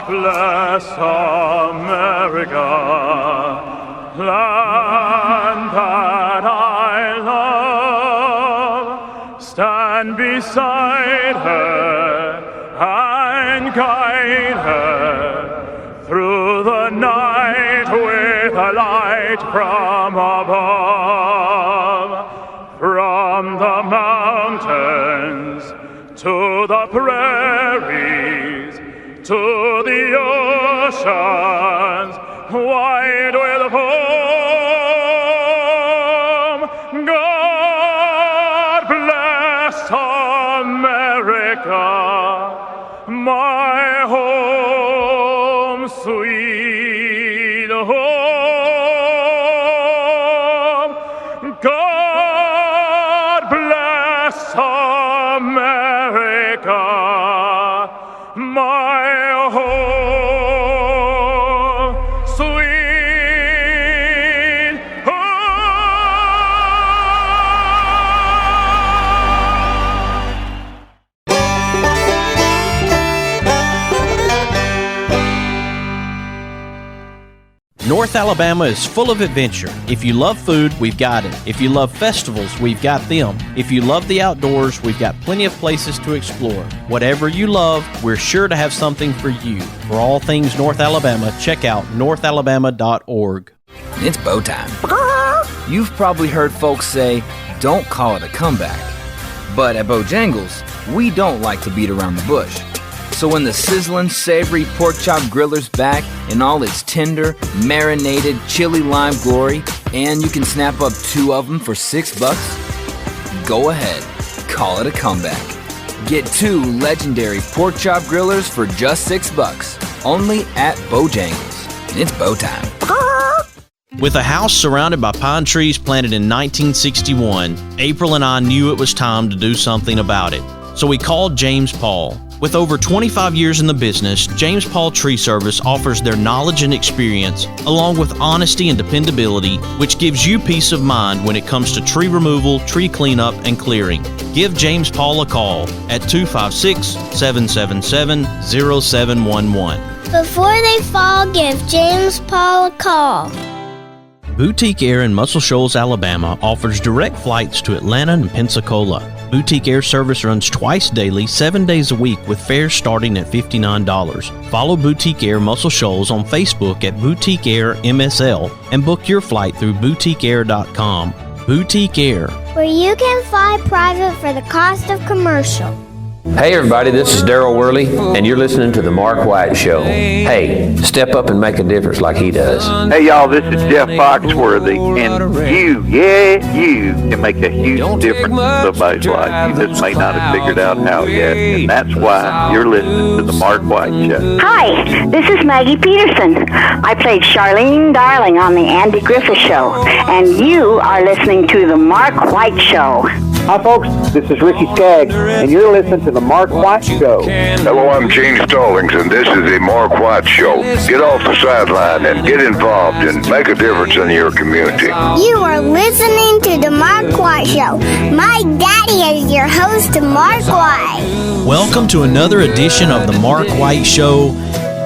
bless America, land that I love. Stand beside her and guide her through the night with a light from above. From the mountains to the prairies, to the oceans wide with foam. God bless America, my home, sweet home. God bless America, my home, sweet North Alabama is full of adventure. If you love food, we've got it. If you love festivals, we've got them. If you love the outdoors, we've got plenty of places to explore. Whatever you love, we're sure to have something for you. For all things North Alabama, check out northalabama.org. It's bow time. You've probably heard folks say, don't call it a comeback. But at Bojangles, we don't like to beat around the bush. So when the sizzling, savory pork chop griller's back in all its tender, marinated, chili lime glory, and you can snap up 2 of them for $6, go ahead, call it a comeback. Get 2 legendary pork chop grillers for just $6, only at Bojangles. It's bow time. With a house surrounded by pine trees planted in 1961, April and I knew it was time to do something about it. So we called James Paul. With over 25 years in the business, James Paul Tree Service offers their knowledge and experience, along with honesty and dependability, which gives you peace of mind when it comes to tree removal, tree cleanup, and clearing. Give James Paul a call at 256-777-0711. Before they fall, give James Paul a call. Boutique Air in Muscle Shoals, Alabama offers direct flights to Atlanta and Pensacola. Boutique Air service runs twice daily, 7 days a week, with fares starting at $59. Follow Boutique Air Muscle Shoals on Facebook at Boutique Air MSL and book your flight through boutiqueair.com. Boutique Air, where you can fly private for the cost of commercial. Hey everybody, this is Daryl Worley, and you're listening to The Mark White Show. Hey, step up and make a difference like he does. Hey y'all, this is Jeff Foxworthy, and you can make a huge difference in somebody's life. You just may not have figured out how yet, and that's why you're listening to The Mark White Show. Hi, this is Maggie Peterson. I played Charlene Darling on The Andy Griffith Show, and you are listening to The Mark White Show. Hi folks, this is Ricky Skaggs, and you're listening to The Mark White Show. Hello, I'm Gene Stallings, and this is The Mark White Show. Get off the sideline and get involved and make a difference in your community. You are listening to The Mark White Show. My daddy is your host, Mark White. welcome to another edition of The Mark White Show.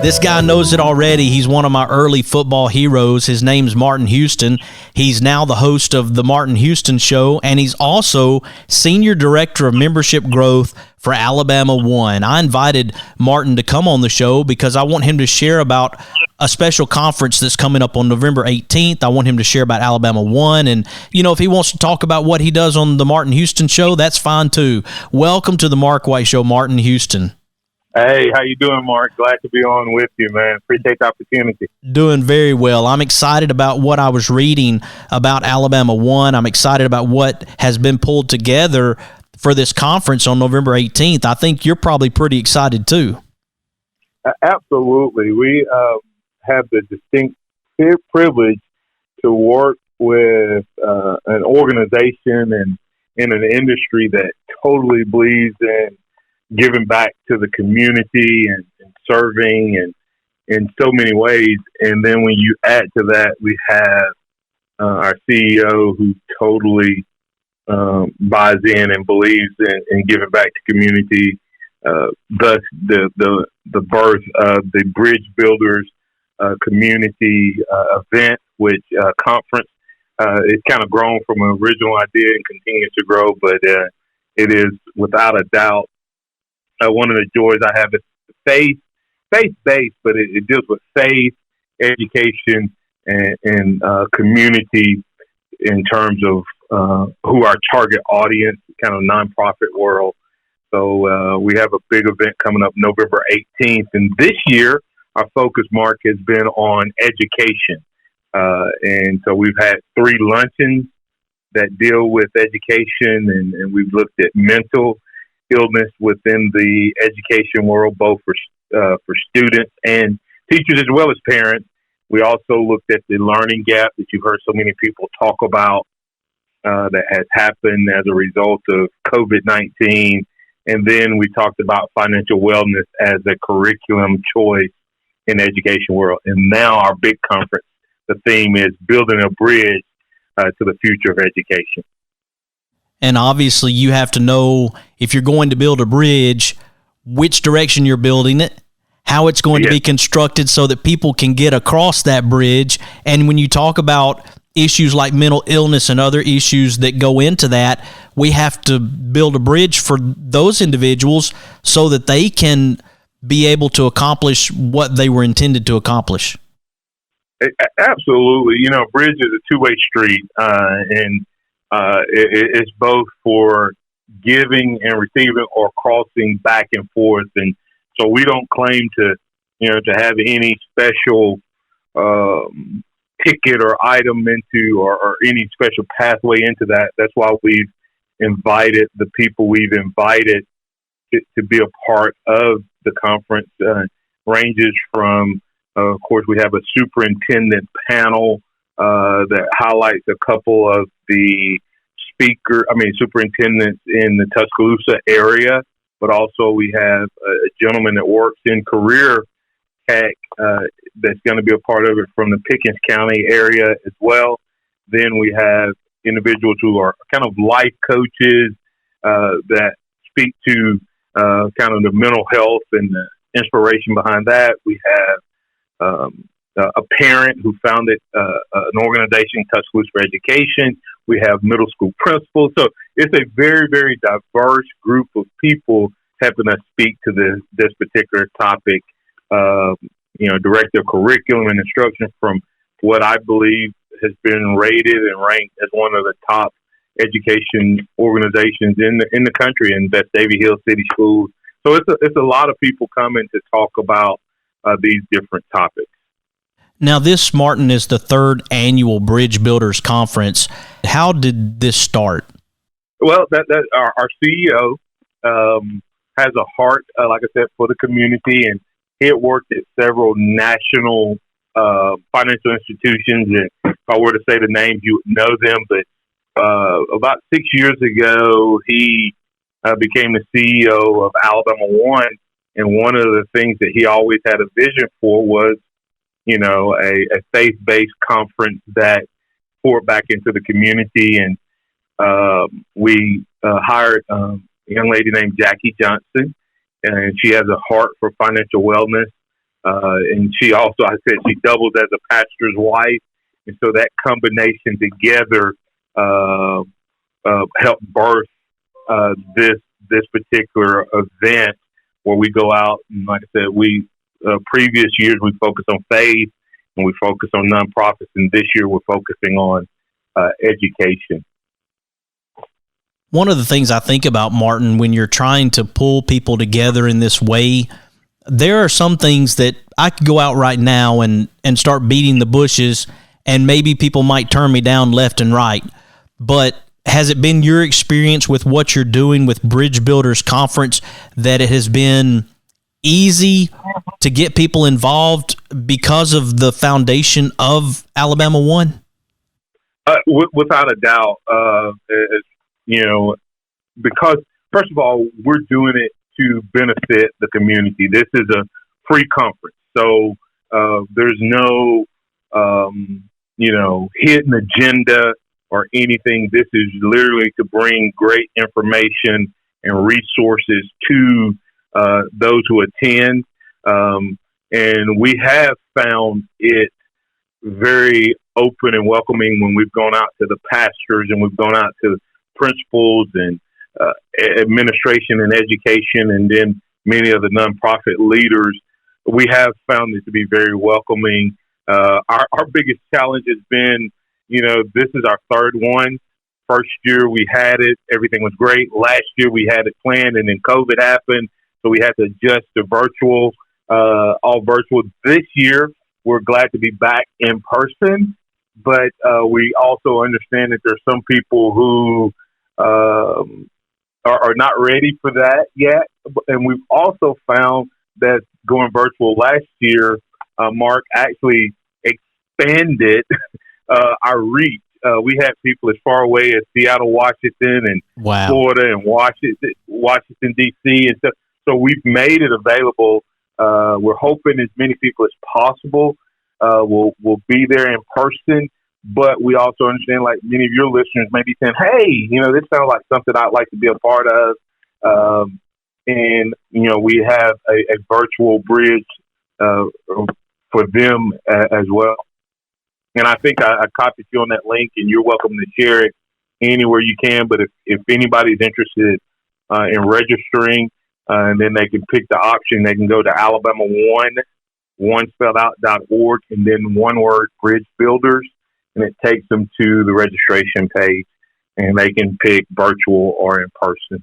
This guy knows it already. He's one of my early football heroes. His name's Martin Houston. He's now the host of The Martin Houston Show, and he's also Senior Director of Membership Growth for Alabama One. I invited Martin to come on the show because I want him to share about a special conference that's coming up on November 18th. I want him to share about Alabama One, and, you know, if he wants to talk about what he does on The Martin Houston Show, that's fine too. Welcome to The Mark White Show, Martin Houston. Hey, how you doing, Mark? Glad to be on with you, man. Appreciate the opportunity. Doing very well. I'm excited about what I was reading about Alabama One. I'm excited about what has been pulled together for this conference on November 18th. I think you're probably pretty excited too. Absolutely. We have the distinct privilege to work with an organization and in an industry that totally believes in giving back to the community and serving and in so many ways. And then when you add to that, we have our CEO who totally buys in and believes in giving back to community. thus the birth of the Bridge Builders community event, which conference. It's kind of grown from an original idea and continues to grow, but it is without a doubt one of the joys I have. Is faith-based, but it deals with faith, education, and community in terms of who our target audience, kind of nonprofit world. So we have a big event coming up November 18th, and this year our focus, Mark, has been on education. And so we've had 3 luncheons that deal with education, and we've looked at mental illness within the education world, both for students and teachers as well as parents. We also looked at the learning gap that you've heard so many people talk about that has happened as a result of COVID-19. And then we talked about financial wellness as a curriculum choice in the education world. And now our big conference, the theme is building a bridge to the future of education. And obviously you have to know, if you're going to build a bridge, which direction you're building it, how it's going to be constructed so that people can get across that bridge. And when you talk about issues like mental illness and other issues that go into that, we have to build a bridge for those individuals so that they can be able to accomplish what they were intended to accomplish. Absolutely. You know, bridge is a two-way street, and it's both for giving and receiving or crossing back and forth. And so we don't claim to have any special ticket or item into or any special pathway into that. That's why we've invited the people we've invited to be a part of the conference. Ranges from, of course, we have a superintendent panel that highlights a couple of the superintendents in the Tuscaloosa area, but also we have a gentleman that works in career tech that's going to be a part of it from the Pickens County area as well. Then we have individuals who are kind of life coaches that speak to kind of the mental health and the inspiration behind that. We have a parent who founded an organization, Tuscaloosa for Education. We have middle school principals. So it's a very, very diverse group of people helping us speak to this particular topic. Director of curriculum and instruction from what I believe has been rated and ranked as one of the top education organizations in the country, and that's Davie Hill City Schools. So it's a lot of people coming to talk about these different topics. Now, this, Martin, is the 3rd annual Bridge Builders Conference. How did this start? Well, our CEO has a heart, like I said, for the community, and he had worked at several national financial institutions. And if I were to say the names, you would know them. But about 6 years ago, he became the CEO of Alabama One. And one of the things that he always had a vision for was, a faith-based conference that poured back into the community. And we hired a young lady named Jackie Johnson, and she has a heart for financial wellness. And she also, I said, she doubles as a pastor's wife. And so that combination together helped birth this particular event where we go out. And like I said, previous years we focused on faith and we focused on nonprofits. And this year we're focusing on education. One of the things I think about, Martin, when you're trying to pull people together in this way, there are some things that I could go out right now and start beating the bushes, and maybe people might turn me down left and right. But has it been your experience with what you're doing with Bridge Builders Conference that it has been easy to get people involved because of the foundation of Alabama One? Without a doubt. Because first of all, we're doing it to benefit the community. This is a free conference. So there's no, hidden agenda or anything. This is literally to bring great information and resources to those who attend. And we have found it very open and welcoming when we've gone out to the pastors and we've gone out to principals and administration and education, and then many of the nonprofit leaders. We have found it to be very welcoming. Our biggest challenge has been, this is our third one. First year we had it, everything was great. Last year we had it planned, and then COVID happened, so we had to adjust to virtual, all virtual. This year we're glad to be back in person, but we also understand that there's some people who are not ready for that yet. And we've also found that going virtual last year, Mark, actually expanded our reach. We had people as far away as Seattle, Washington, and Florida, and Washington D.C. and stuff. So we've made it available. We're hoping as many people as possible will be there in person. But we also understand, like many of your listeners may be saying, "Hey, this sounds like something I'd like to be a part of." And we have a virtual bridge for them as well. And I think I copied you on that link, and you're welcome to share it anywhere you can. But if anybody's interested in registering, and then they can pick the option, they can go to Alabama1 and then one word, Bridge Builders, and it takes them to the registration page, and they can pick virtual or in person.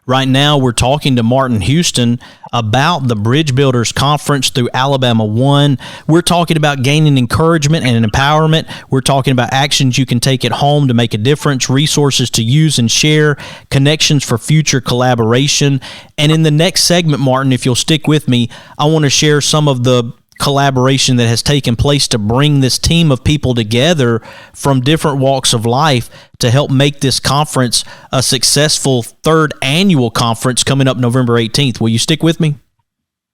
Right now, we're talking to Martin Houston about the Bridge Builders Conference through Alabama 1. We're talking about gaining encouragement and empowerment. We're talking about actions you can take at home to make a difference, resources to use and share, connections for future collaboration. And in the next segment, Martin, if you'll stick with me, I want to share some of the collaboration that has taken place to bring this team of people together from different walks of life to help make this conference a successful third annual conference coming up November 18th. Will you stick with me?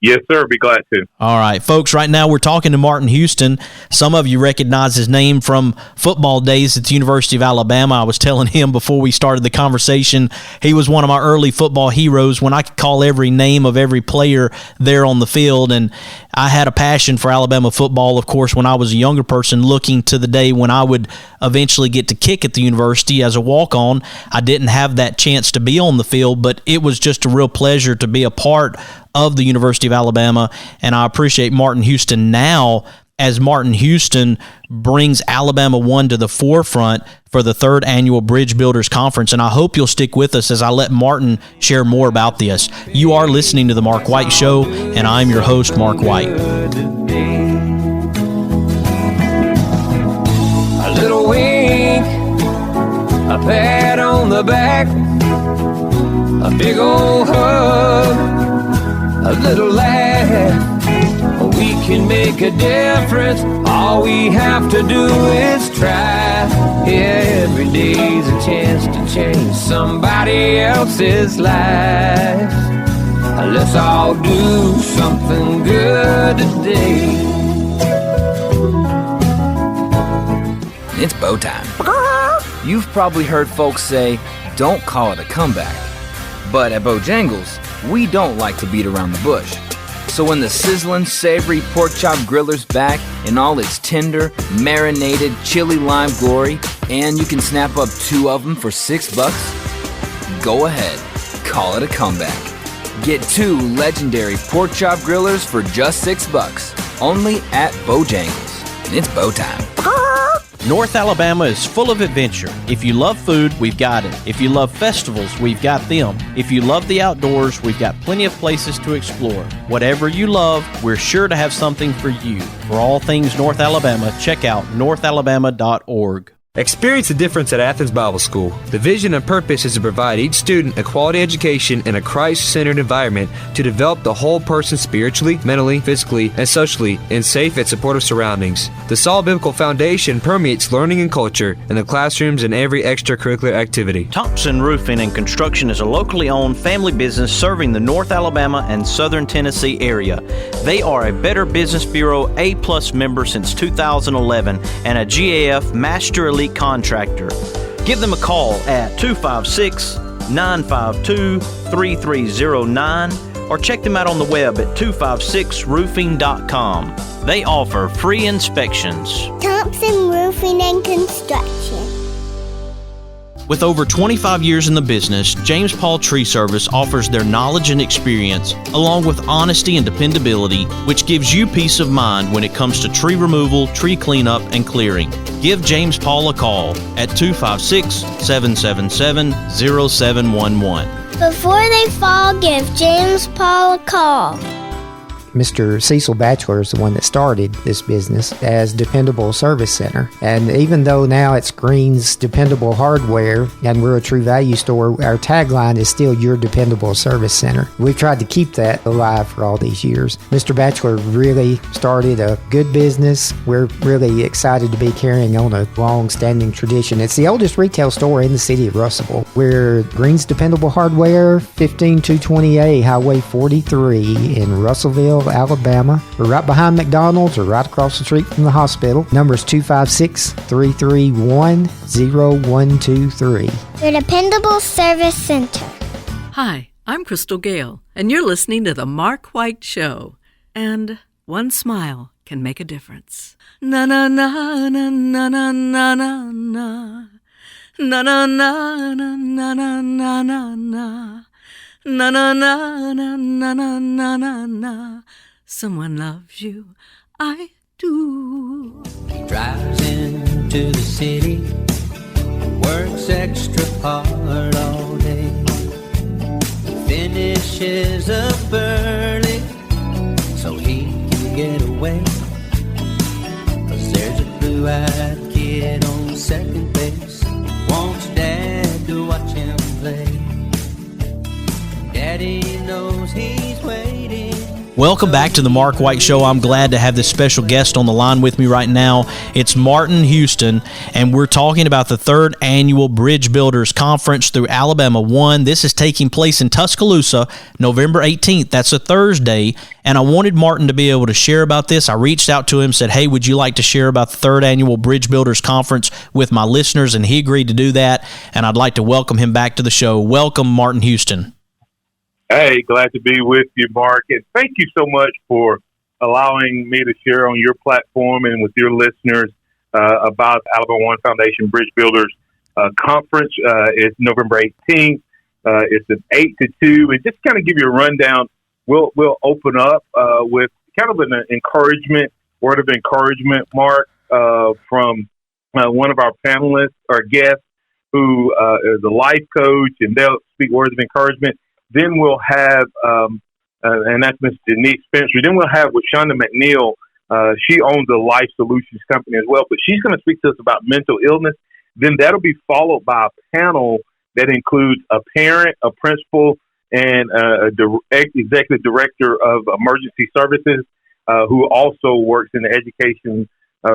Yes, sir. Be glad to. All right, folks, right now we're talking to Martin Houston. Some of you recognize his name from football days at the University of Alabama. I was telling him before we started the conversation, he was one of my early football heroes when I could call every name of every player there on the field. And I had a passion for Alabama football, of course, when I was a younger person, looking to the day when I would eventually get to kick at the university as a walk-on. I didn't have that chance to be on the field, but it was just a real pleasure to be a part of the University of Alabama, and I appreciate Martin Houston now as Martin Houston brings Alabama 1 to the forefront for the third annual Bridge Builders Conference, and I hope you'll stick with us as I let Martin share more about this. You are listening to The Mark White Show, and I'm your host, Mark White. A little wink, a pat on the back, a big old hug, a little laugh. We can make a difference. All we have to do is try. Yeah, every day's a chance to change somebody else's life. Let's all do something good today. It's bow time. You've probably heard folks say, don't call it a comeback. But at Bojangles, we don't like to beat around the bush. So when the sizzling, savory pork chop griller's back in all its tender, marinated, chili lime glory, and you can snap up 2 of them for $6, go ahead, call it a comeback. Get 2 legendary pork chop grillers for just $6, only at Bojangles. And it's bow time. North Alabama is full of adventure. If you love food, we've got it. If you love festivals, we've got them. If you love the outdoors, we've got plenty of places to explore. Whatever you love, we're sure to have something for you. For all things North Alabama, check out northalabama.org. Experience the difference at Athens Bible School. The vision and purpose is to provide each student a quality education in a Christ-centered environment to develop the whole person spiritually, mentally, physically, and socially in safe and supportive surroundings. The solid biblical foundation permeates learning and culture in the classrooms and every extracurricular activity. Thompson Roofing and Construction is a locally owned family business serving the North Alabama and Southern Tennessee area. They are a Better Business Bureau A+ member since 2011 and a GAF Master Elite contractor. Give them a call at 256-952-3309 or check them out on the web at 256roofing.com. They offer free inspections. Thompson Roofing and Construction. With over 25 years in the business, James Paul Tree Service offers their knowledge and experience, along with honesty and dependability, which gives you peace of mind when it comes to tree removal, tree cleanup, and clearing. Give James Paul a call at 256-777-0711. Before they fall, give James Paul a call. Mr. Cecil Batchelor is the one that started this business as Dependable Service Center. And even though now it's Green's Dependable Hardware and we're a True Value store, our tagline is still Your Dependable Service Center. We've tried to keep that alive for all these years. Mr. Batchelor really started a good business. We're really excited to be carrying on a long-standing tradition. It's the oldest retail store in the city of Russellville. We're Green's Dependable Hardware, 15228 Highway 43 in Russellville, Alabama. We're right behind McDonald's or right across the street from the hospital. Number is 256-331-0123. Your Dependable Service Center. Hi, I'm Crystal Gale, and you're listening to The Mark White Show. And one smile can make a difference. Na na na na na na na na na. Na na na na na na na na na. Na na na na na na na na na. Someone loves you, I do. Drives into the city, works extra hard all day, finishes up early so he can get away. 'Cause there's a blue-eyed kid on second base, wants dad to watch him play. Daddy knows he's waiting. Welcome back to the Mark White Show. I'm glad to have this special guest on the line with me right now. It's Martin Houston, and we're talking about the third annual Bridge Builders Conference through Alabama 1. This is taking place in Tuscaloosa, November 18th. That's a Thursday, and I wanted Martin to be able to share about this. I reached out to him, said, hey, would you like to share about the third annual Bridge Builders Conference with my listeners? And he agreed to do that, and I'd like to welcome him back to the show. Welcome, Martin Houston. Hey, glad to be with you, Mark. And thank you so much for allowing me to share on your platform and with your listeners about Alabama One Foundation Bridge Builders Conference. It's November 18th. It's an 8 to 2. And just kind of give you a rundown, we'll open up with kind of an encouragement, word of encouragement, Mark, from one of our panelists, our guests, who is a life coach, and they'll speak words of encouragement. Then we'll have, and that's Ms. Denise Spencer. Then we'll have with Shonda McNeil. She owns a Life Solutions company as well, but she's going to speak to us about mental illness. Then that'll be followed by a panel that includes a parent, a principal, and executive director of emergency services, who also works in the education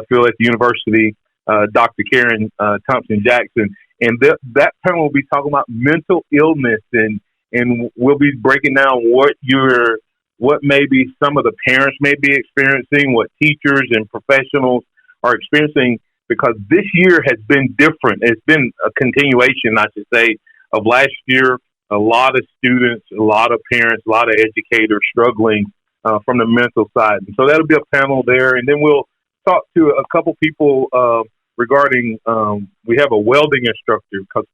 field at the university, Dr. Karen Thompson-Jackson. And that panel will be talking about mental illness, and we'll be breaking down what maybe some of the parents may be experiencing, what teachers and professionals are experiencing, because this year has been different. It's been a continuation, I should say, of last year. A lot of students, a lot of parents, a lot of educators struggling from the mental side. And so that'll be a panel there. And then we'll talk to a couple people regarding, we have a welding instructor, because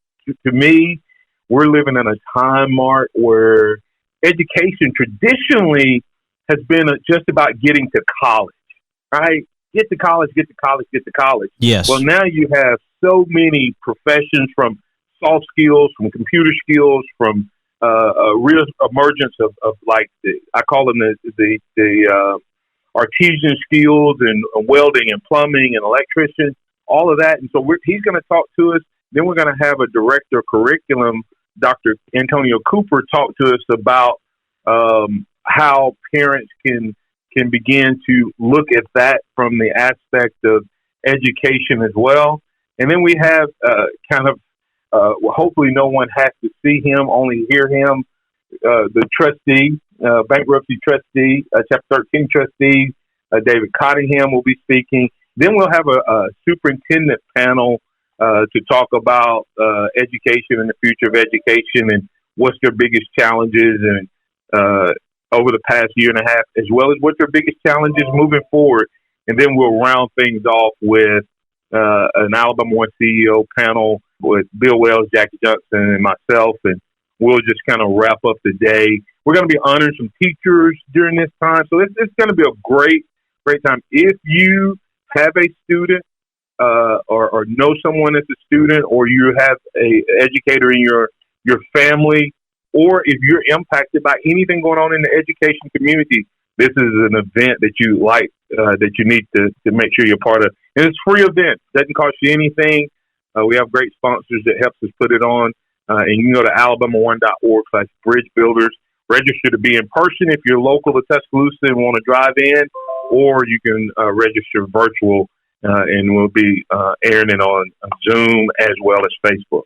to me, we're living in a time, Mark, where education traditionally has been just about getting to college, right? Get to college, get to college, get to college. Yes. Well, now you have so many professions, from soft skills, from computer skills, from a real emergence of like, I call them the artisan skills and welding and plumbing and electrician, all of that. And so he's going to talk to us. Then we're going to have a director of curriculum, Dr. Antonio Cooper, talk to us about how parents can begin to look at that from the aspect of education as well. And then we have hopefully no one has to see him, only hear him, the trustee, bankruptcy trustee, Chapter 13 trustee, David Cottingham will be speaking. Then we'll have a superintendent panel to talk about education and the future of education and what's their biggest challenges and over the past year and a half, as well as what their biggest challenges moving forward. And then we'll round things off with an Alabama One CEO panel with Bill Wells, Jackie Johnson, and myself, and we'll just kind of wrap up the day. We're going to be honoring some teachers during this time, so it's going to be a great time. If you have a student or know someone that's a student, or you have a educator in your family, or if you're impacted by anything going on in the education community, this is an event that you like, that you need to make sure you're part of. And it's a free event. Doesn't cost you anything. We have great sponsors that helps us put it on. And you can go to alabama1.org/bridgebuilders. Register to be in person if you're local to Tuscaloosa and want to drive in, or you can register virtual, and we'll be airing it on Zoom as well as Facebook.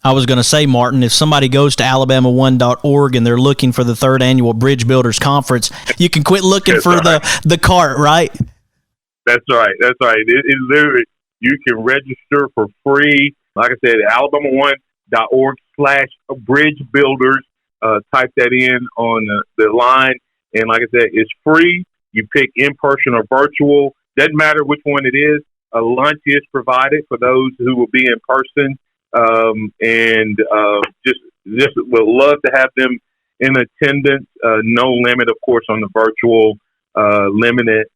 I was going to say, Martin, if somebody goes to alabama1.org and they're looking for the third annual Bridge Builders Conference, you can quit looking for the cart, right? That's right. It literally, you can register for free. Like I said, alabama1.org/bridgebuilders. Type that in on the line. And like I said, it's free. You pick in person or virtual. Doesn't matter which one it is. A lunch is provided for those who will be in person. Just would love to have them in attendance. No limit, of course, on the virtual, limited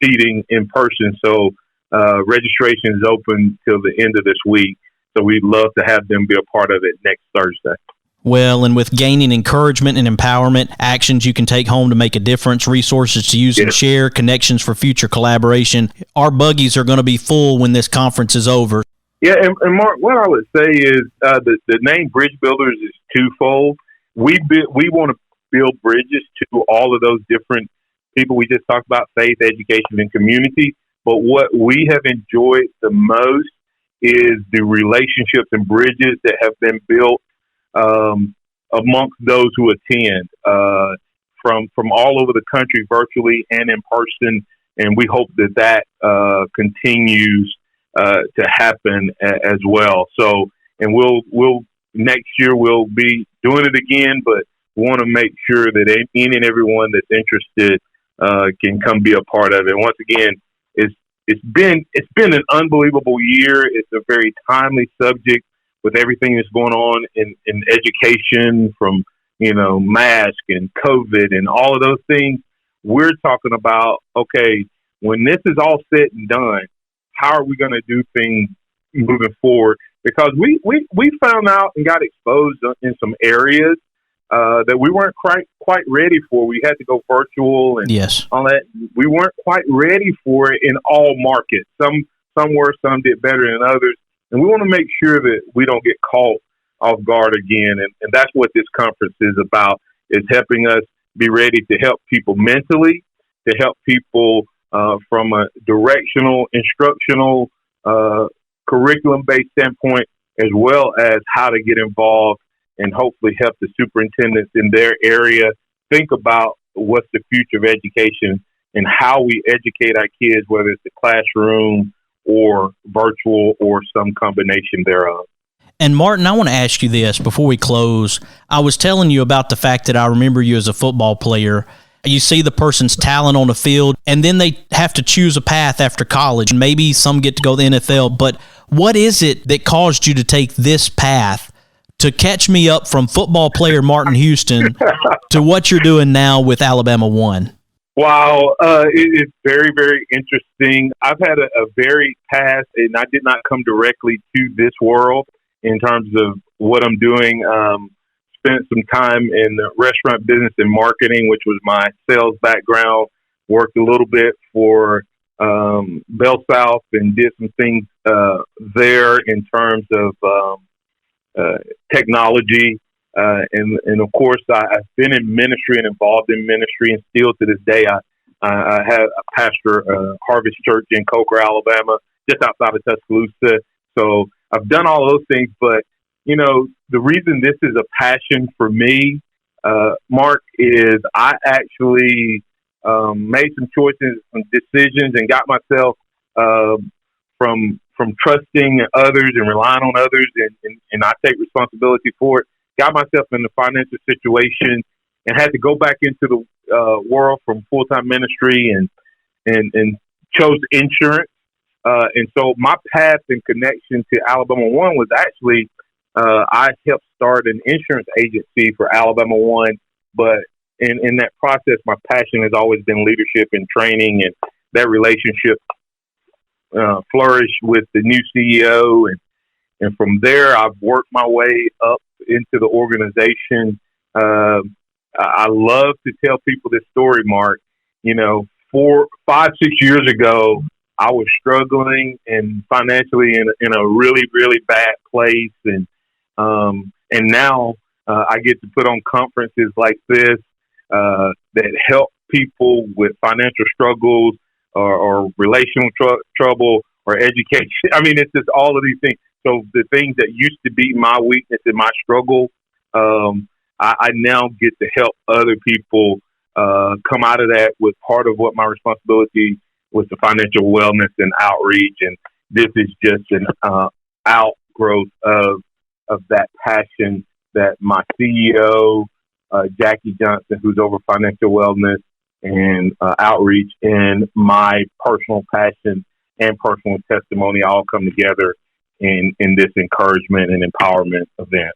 seating in person. So registration is open till the end of this week. So we'd love to have them be a part of it next Thursday. Well, and with gaining encouragement and empowerment, actions you can take home to make a difference, resources to use and share, connections for future collaboration, our buggies are going to be full when this conference is over. Yeah, and Mark, what I would say is the name Bridge Builders is twofold. We want to build bridges to all of those different people we just talked about, faith, education, and community. But what we have enjoyed the most is the relationships and bridges that have been built amongst those who attend from all over the country, virtually and in person. And we hope that continues to happen as well. So, and we'll next year we'll be doing it again, but we want to make sure that any and everyone that's interested can come be a part of it. And once again, it's been an unbelievable year. It's a very timely subject with everything that's going on in education, from mask and COVID and all of those things. We're talking about, okay, when this is all said and done, how are we going to do things moving forward? Because we found out and got exposed in some areas that we weren't quite ready for. We had to go virtual and all that. We weren't quite ready for it in all markets. Some were, some did better than others. And we want to make sure that we don't get caught off guard again. And that's what this conference is about, is helping us be ready to help people mentally, to help people from a directional, instructional, curriculum-based standpoint, as well as how to get involved and hopefully help the superintendents in their area think about what's the future of education and how we educate our kids, whether it's the classroom or virtual or some combination thereof. And Martin, I want to ask you this before we close. I was telling you about the fact that I remember you as a football player. You see the person's talent on the field, and then they have to choose a path after college. And maybe some get to go to the NFL, but what is it that caused you to take this path to catch me up from football player Martin Houston to what you're doing now with Alabama One? Wow, it is very, very interesting. I've had a varied past, and I did not come directly to this world in terms of what I'm doing. Spent some time in the restaurant business and marketing, which was my sales background. Worked a little bit for Bell South and did some things there in terms of technology. And of course, I've been in ministry and involved in ministry, and still to this day, I pastor Harvest Church in Coker, Alabama, just outside of Tuscaloosa. So I've done all those things, but the reason this is a passion for me, Mark, is I actually made some choices, some decisions, and got myself from trusting others and relying on others, and I take responsibility for it. Got myself in a financial situation and had to go back into the world from full-time ministry and chose insurance. And so my path and connection to Alabama One was actually I helped start an insurance agency for Alabama One, but in that process, my passion has always been leadership and training, and that relationship flourished with the new CEO. And from there, I've worked my way up into the organization. I love to tell people this story, Mark. 5, 6 years ago, I was struggling and financially in a really, really bad place. And now I get to put on conferences like this that help people with financial struggles or relational trouble or education. I mean, it's just all of these things. So the things that used to be my weakness and my struggle, I now get to help other people come out of that with part of what my responsibility was, the financial wellness and outreach. And this is just an outgrowth of that passion that my CEO, Jackie Johnson, who's over financial wellness and outreach, and my personal passion and personal testimony all come together in this encouragement and empowerment event.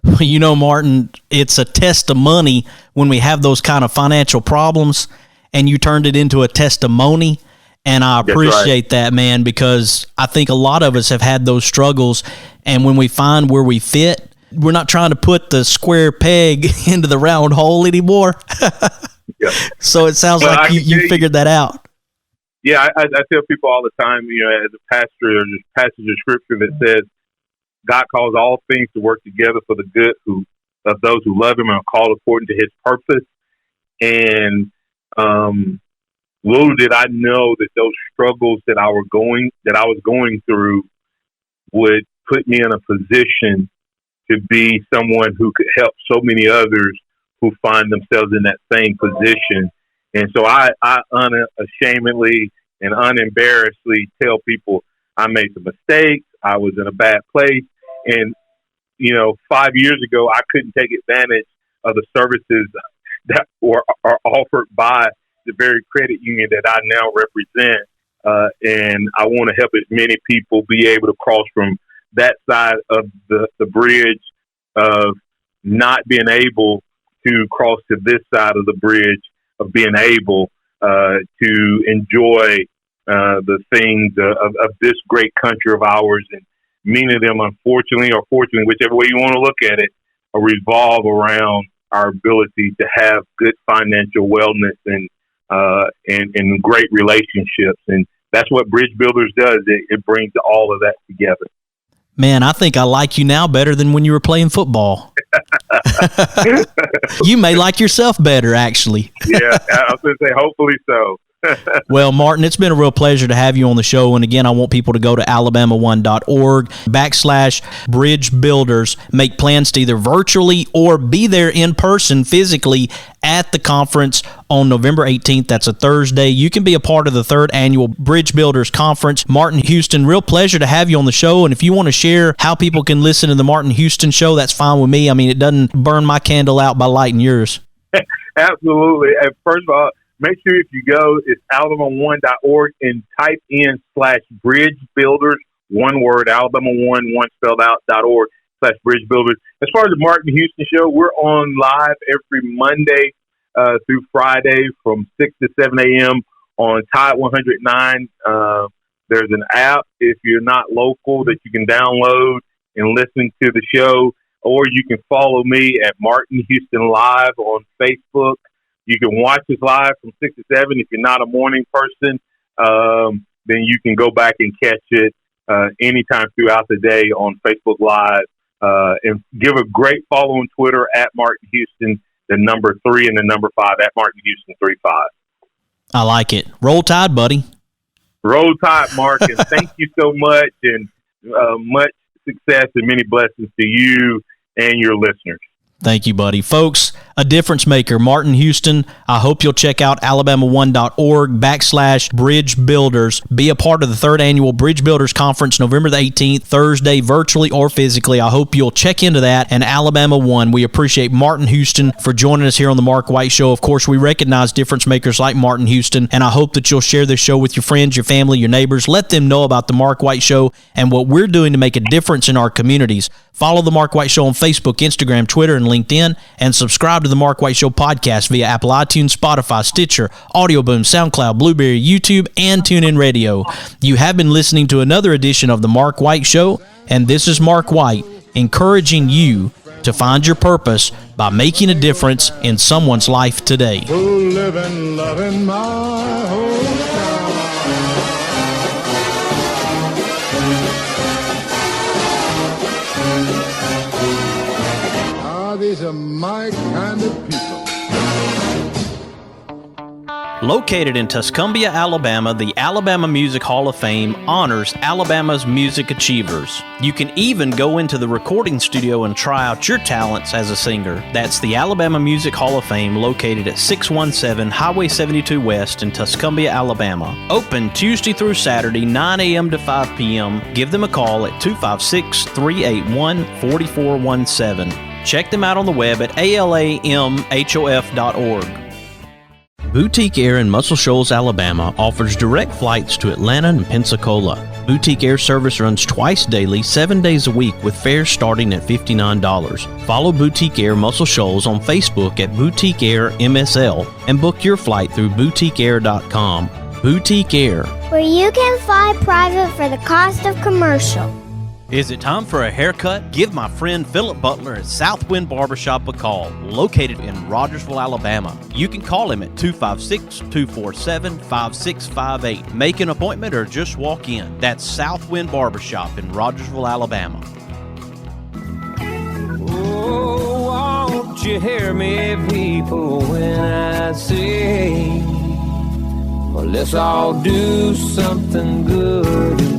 Well, Martin, it's a testimony when we have those kind of financial problems, and you turned it into a testimony. And I appreciate that, man, because I think a lot of us have had those struggles. And when we find where we fit, we're not trying to put the square peg into the round hole anymore. Yeah. So it sounds like you figured that out. Yeah, I tell people all the time, as a pastor, there's this passage of scripture that says, God calls all things to work together for the good of those who love him and are called according to his purpose. And little did I know that those struggles that I was going through would put me in a position to be someone who could help so many others who find themselves in that same position. And so I unashamedly and unembarrassedly tell people I made some mistakes. I was in a bad place. And, 5 years ago, I couldn't take advantage of the services that are offered by the very credit union that I now represent. And I want to help as many people be able to cross from that side of the bridge of not being able to cross to this side of the bridge of being able to enjoy the things of this great country of ours. And many of them, unfortunately or fortunately, whichever way you want to look at it, revolve around our ability to have good financial wellness and great relationships. And that's what Bridge Builders does. It brings all of that together. Man, I think I like you now better than when you were playing football. You may like yourself better, actually. Yeah, I was going to say, hopefully so. Well, Martin, it's been a real pleasure to have you on the show. And again, I want people to go to alabama1.org/Bridge Builders. Make plans to either virtually or be there in person physically at the conference on November 18th. That's a Thursday. You can be a part of the 3rd annual Bridge Builders Conference. Martin Houston, real pleasure to have you on the show. And if you want to share how people can listen to the Martin Houston Show, that's fine with me. I mean, it doesn't burn my candle out by lighting yours. Absolutely. And first of all, make sure if you go, it's alabama1.org and type in /Bridge Builders, one word, Alabama1, one spelled out, .org /Bridge Builders. As far as the Martin Houston Show, we're on live every Monday through Friday from 6 to 7 a.m. on Tide 109. There's an app if you're not local that you can download and listen to the show, or you can follow me at Martin Houston Live on Facebook. You can watch us live from 6 to 7. If you're not a morning person, then you can go back and catch it anytime throughout the day on Facebook Live. And give a great follow on Twitter at Martin Houston, the number 3 and the number 5 at Martin Houston 35. I like it. Roll Tide, buddy. Roll Tide, Mark. And thank you so much, and much success and many blessings to you and your listeners. Thank you, buddy. Folks, a difference maker, Martin Houston. I hope you'll check out alabama1.org/Bridge Builders. Be a part of the 3rd Annual Bridge Builders Conference, November the 18th, Thursday, virtually or physically. I hope you'll check into that. And Alabama One, we appreciate Martin Houston for joining us here on the Mark White Show. Of course, we recognize difference makers like Martin Houston, and I hope that you'll share this show with your friends, your family, your neighbors. Let them know about the Mark White Show and what we're doing to make a difference in our communities. Follow the Mark White Show on Facebook, Instagram, Twitter, and LinkedIn, and subscribe to the Mark White Show podcast via Apple iTunes, Spotify, Stitcher, Audio Boom, SoundCloud, Blueberry, YouTube, and TuneIn Radio. You have been listening to another edition of the Mark White Show, and this is Mark White encouraging you to find your purpose by making a difference in someone's life today. Who live and love in my hometown. These are my kind of people. Located in Tuscumbia, Alabama, the Alabama Music Hall of Fame honors Alabama's music achievers. You can even go into the recording studio and try out your talents as a singer. That's the Alabama Music Hall of Fame, located at 617 Highway 72 West in Tuscumbia, Alabama. Open Tuesday through Saturday, 9 a.m. to 5 p.m. Give them a call at 256-381-4417. Check them out on the web at alamhof.org. Boutique Air in Muscle Shoals, Alabama offers direct flights to Atlanta and Pensacola. Boutique Air service runs twice daily, 7 days a week, with fares starting at $59. Follow Boutique Air Muscle Shoals on Facebook at Boutique Air MSL and book your flight through boutiqueair.com. Boutique Air, where you can fly private for the cost of commercial. Is it time for a haircut? Give my friend Philip Butler at Southwind Barbershop a call, located in Rogersville, Alabama. You can call him at 256-247-5658. Make an appointment or just walk in. That's Southwind Barbershop in Rogersville, Alabama. Oh, won't you hear me, people, when I say, well, let's all do something good.